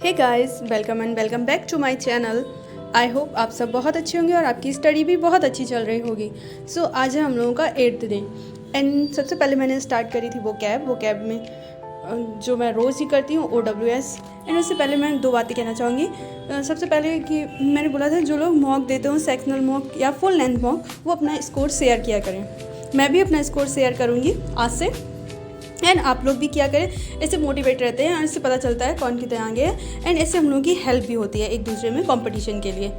Hey guys, welcome and welcome back to my channel. I hope आप सब बहुत अच्छे होंगे और आपकी स्टडी भी बहुत अच्छी चल रही होगी। सो आज है हम लोगों का 8th डे एंड सबसे पहले मैंने स्टार्ट करी थी वो कैब में जो मैं रोज़ ही करती हूँ OWS। एंड उससे पहले मैं 2 बातें कहना चाहूँगी। सबसे पहले कि मैंने बोला था जो लोग मॉक देते हो, सेक्शनल मॉक या फुल लेंथ मॉक, वो अपना स्कोर शेयर किया करें। मैं भी अपना स्कोर शेयर करूँगी आज से एंड आप लोग भी क्या करें, इससे मोटिवेट रहते हैं और इससे पता चलता है कौन कितने आगे है एंड इससे हम लोगों की हेल्प भी होती है एक दूसरे में कंपटीशन के लिए।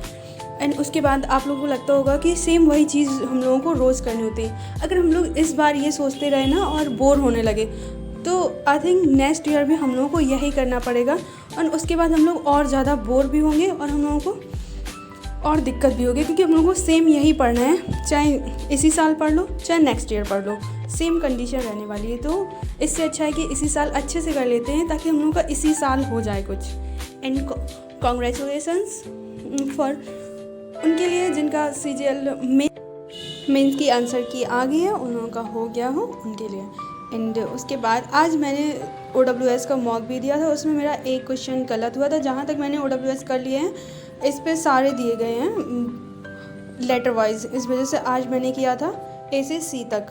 एंड उसके बाद आप लोगों को लगता होगा कि सेम वही चीज़ हम लोगों को रोज़ करनी होती है। अगर हम लोग इस बार ये सोचते रहे ना और बोर होने लगे तो आई थिंक नेक्स्ट ईयर भी हम लोगों को यही करना पड़ेगा और उसके बाद हम लोग और ज़्यादा बोर भी होंगे और हम लोगों को और दिक्कत भी होगी, क्योंकि हम लोगों को सेम यही पढ़ना है, चाहे इसी साल पढ़ लो चाहे नेक्स्ट ईयर पढ़ लो, सेम कंडीशन रहने वाली है। तो इससे अच्छा है कि इसी साल अच्छे से कर लेते हैं ताकि हम लोगों का इसी साल हो जाए कुछ। एंड कॉन्ग्रेचुलेसन्स फॉर उनके लिए जिनका CGL मेंस की आंसर की आ गई है, उन लोगों का हो गया हो उनके लिए। एंड उसके बाद आज मैंने OWS का मॉक भी दिया था, उसमें मेरा एक क्वेश्चन गलत हुआ था। जहाँ तक मैंने OWS कर लिए हैं इस पे सारे दिए गए हैं लेटर वाइज, इस वजह से आज मैंने किया था A से C तक,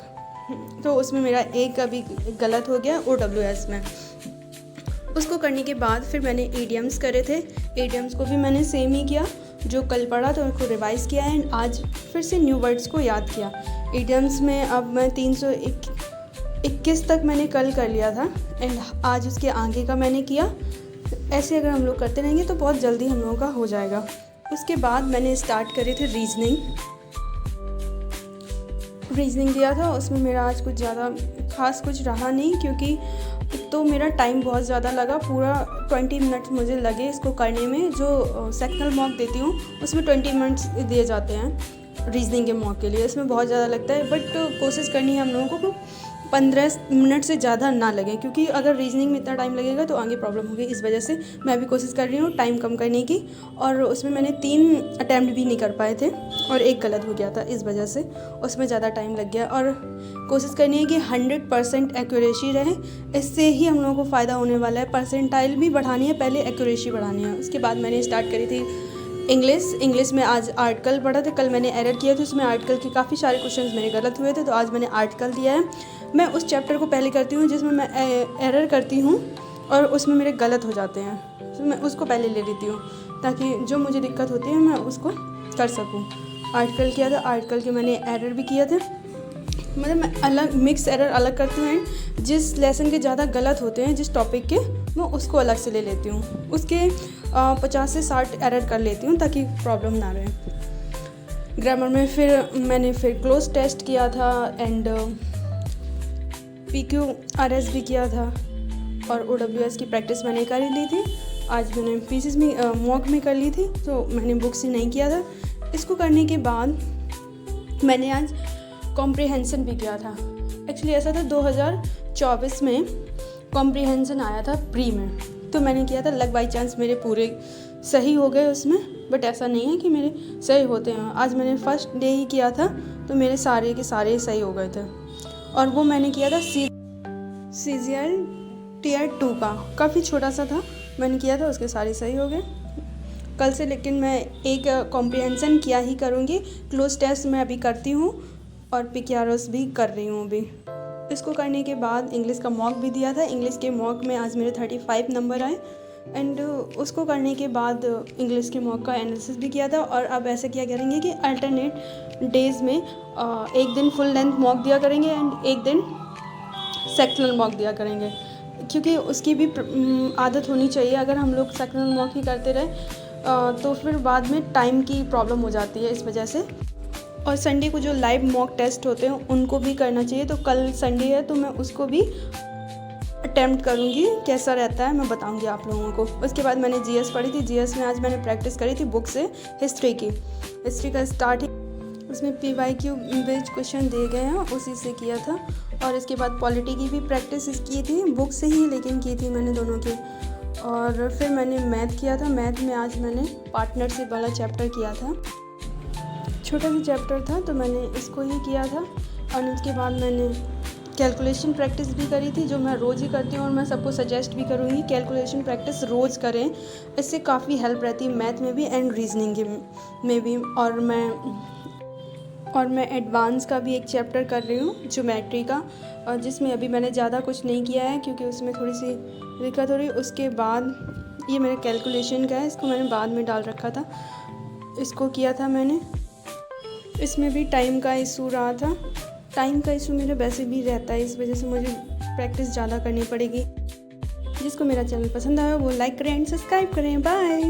तो उसमें मेरा एक अभी गलत हो गया OWS में। उसको करने के बाद फिर मैंने EDMs करे थे, EDMs को भी मैंने सेम ही किया, जो कल पढ़ा तो उनको रिवाइज़ किया एंड आज फिर से न्यू वर्ड्स को याद किया। EDMs में अब मैं 321 तक मैंने कल कर लिया था एंड आज उसके आगे का मैंने किया। ऐसे अगर हम लोग करते रहेंगे तो बहुत जल्दी हम लोगों का हो जाएगा। उसके बाद मैंने स्टार्ट करे थे रीजनिंग दिया था, उसमें मेरा आज कुछ ज़्यादा खास कुछ रहा नहीं, क्योंकि तो मेरा टाइम बहुत ज़्यादा लगा, पूरा 20 मिनट्स मुझे लगे इसको करने में। जो सेक्शनल मॉक देती हूँ उसमें 20 मिनट्स दिए जाते हैं रीजनिंग के मॉक के लिए, इसमें बहुत ज़्यादा लगता है, बट कोशिश करनी है हम लोगों को 15 मिनट से ज़्यादा ना लगे, क्योंकि अगर रीजनिंग में इतना टाइम लगेगा तो आगे प्रॉब्लम होगी। इस वजह से मैं भी कोशिश कर रही हूँ टाइम कम करने की, और उसमें मैंने 3 अटैम्प्ट भी नहीं कर पाए थे और एक गलत हो गया था, इस वजह से उसमें ज़्यादा टाइम लग गया। और कोशिश करनी है कि 100% एक्यूरेसी रहे, इससे ही हम लोगों को फ़ायदा होने वाला है। परसेंटाइल भी बढ़ानी है, पहले एक्यूरेसी बढ़ानी है। उसके बाद मैंने स्टार्ट करी थी इंग्लिश में आज आर्टिकल पढ़ा था, कल मैंने एरर किया था, उसमें आर्टिकल के काफ़ी सारे क्वेश्चंस मेरे गलत हुए थे, तो आज मैंने आर्टिकल दिया है। मैं उस चैप्टर को पहले करती हूँ जिसमें मैं एरर करती हूँ और उसमें मेरे गलत हो जाते हैं, तो मैं उसको पहले ले लेती हूँ ताकि जो मुझे दिक्कत होती है मैं उसको कर सकूँ। आर्टिकल किया था, आर्टिकल के मैंने एरर भी किया था, मतलब मैं अलग मिक्स एरर अलग करती हूँ। जिस लेसन के ज़्यादा गलत होते हैं जिस टॉपिक के, मैं उसको अलग से ले लेती हूँ, उसके 50 से 60 एरर कर लेती हूँ ताकि प्रॉब्लम ना रहे। ग्रामर में फिर मैंने क्लोज टेस्ट किया था एंड PQRS भी किया था और OWS की प्रैक्टिस मैंने कर ही ली थी। आज मैंने पीसीस में मॉक में कर ली थी, तो मैंने बुक से नहीं किया था। इसको करने के बाद मैंने आज कॉम्प्रिहेंसन भी किया था। एक्चुअली ऐसा था 2024 में कॉम्प्रिहेंसन आया था प्री में, तो मैंने किया था, लक बाई चांस मेरे पूरे सही हो गए उसमें, बट ऐसा नहीं है कि मेरे सही होते हैं। आज मैंने फर्स्ट डे ही किया था तो मेरे सारे के सारे सही हो गए थे, और वो मैंने किया था CGL Tier 2 का, काफ़ी छोटा सा था, मैंने किया था, उसके सारे सही हो गए कल से। लेकिन मैं एक कॉम्प्रिहेंसन किया ही करूँगी, क्लोज टेस्ट मैं अभी करती हूँ और PQRS भी कर रही हूँ अभी। इसको करने के बाद इंग्लिश का मॉक भी दिया था, इंग्लिश के मॉक में आज मेरे 35 नंबर आए एंड उसको करने के बाद इंग्लिश के मॉक का एनालिसिस भी किया था। और अब ऐसे क्या करेंगे कि अल्टरनेट डेज़ में एक दिन फुल लेंथ मॉक दिया करेंगे एंड एक दिन सेक्शनल मॉक दिया करेंगे, क्योंकि उसकी भी आदत होनी चाहिए। अगर हम लोग सेक्शनल मॉक ही करते रहे तो फिर बाद में टाइम की प्रॉब्लम हो जाती है, इस वजह से। और संडे को जो लाइव मॉक टेस्ट होते हैं उनको भी करना चाहिए, तो कल संडे है तो मैं उसको भी अटैम्प्ट करूँगी, कैसा रहता है मैं बताऊँगी आप लोगों को। उसके बाद मैंने GS पढ़ी थी, GS में आज मैंने प्रैक्टिस करी थी बुक से हिस्ट्री का स्टार्ट ही, उसमें PYQ बेस्ड क्वेश्चन दिए गए हैं, उसी से किया था। और इसके बाद पॉलिटी की भी प्रैक्टिस की थी बुक से ही, लेकिन की थी मैंने दोनों की। और फिर मैंने मैथ किया था, मैथ में आज मैंने पार्टनरशिप वाला चैप्टर किया था, छोटा सा चैप्टर था तो मैंने इसको ही किया था। और उसके बाद मैंने कैलकुलेशन प्रैक्टिस भी करी थी, जो मैं रोज़ ही करती हूँ और मैं सबको सजेस्ट भी करूँगी कैलकुलेशन प्रैक्टिस रोज़ करें। इससे काफ़ी हेल्प रहती है मैथ में भी एंड रीजनिंग में भी। और मैं एडवांस का भी एक चैप्टर कर रही हूँ ज्योमेट्री का, और जिसमें अभी मैंने ज़्यादा कुछ नहीं किया है क्योंकि उसमें थोड़ी सी दिक्कत हो रही है। उसके बाद ये मेरा कैलकुलेशन का है, इसको मैंने बाद में डाल रखा था, इसको किया था मैंने। इसमें भी टाइम का इशू रहा था, टाइम का इशू मेरा वैसे भी रहता है, इस वजह से मुझे प्रैक्टिस ज़्यादा करनी पड़ेगी। जिसको मेरा चैनल पसंद आया वो लाइक करें एंड सब्सक्राइब करें। बाय।